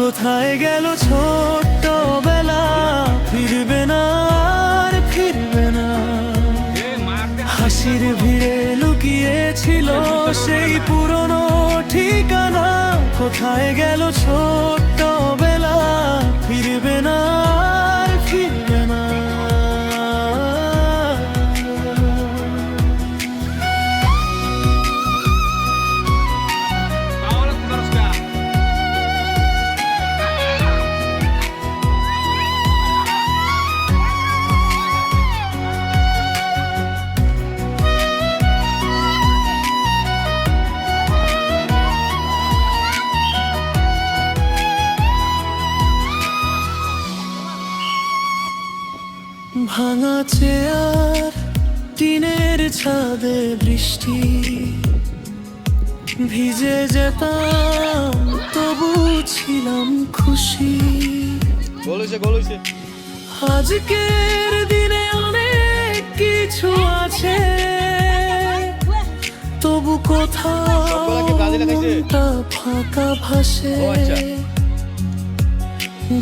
কোথায় গেল ছোট্টবেলা, ফিরবে না আর ফিরবে না। হাসির ভিড়ে লুকিয়েছিল সেই পুরনো ঠিকানা। কোথায় গেল ছোট্টবেলা, ফিরবে না আর ফিরবে না। ভাঙা চেয়ার, টিনের ছাদে বৃষ্টি, ভিজে যেতাম তবু ছিলাম খুশি। আজকের দিনে অনেক কিছু আছে, তবু কোথাও মনটা ফাঁকা ভাসে।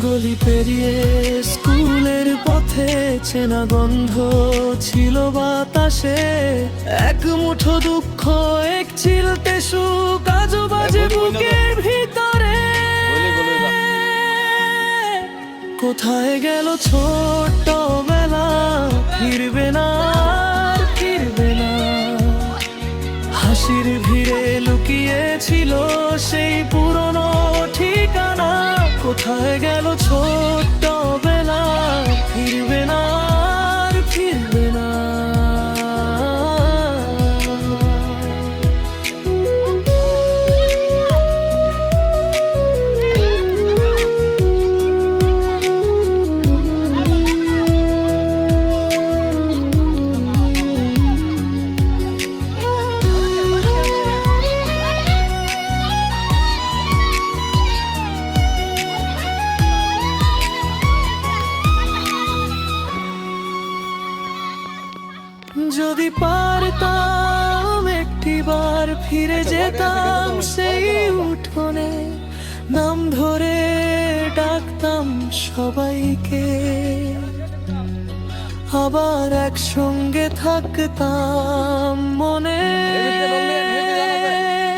গলি পেরিয়ে স্কুলের পথে চেনা গন্ধ ছিল বাতাসে। এক মুঠো দুঃখ, এক চিলতে সুখ, আজও বাজে বুকের ভিতরে। কোথায় গেল ছোট্টবেলা, ফিরবে না আর ফিরবে না। হাসির ভিড়ে লুকিয়েছিল সেই পুরনো ঠিকানা। কোথায় গেল ছোট্টবেলা, ফিরবে না আর ফিরবে না। যদি পারতাম একটিবার ফিরে যেতাম সেই উঠোনে, নাম ধরে ডাকতাম সবাইকে, আবার একসঙ্গে থাকতাম মনে।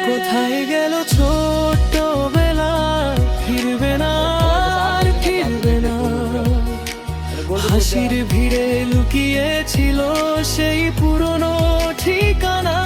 কোথায় গেল ছোট্টবেলা, ফিরবে না আর ফিরবে না। হাসির ভিড়ে লুকিয়েছিল সেই পুরনো ঠিকানা।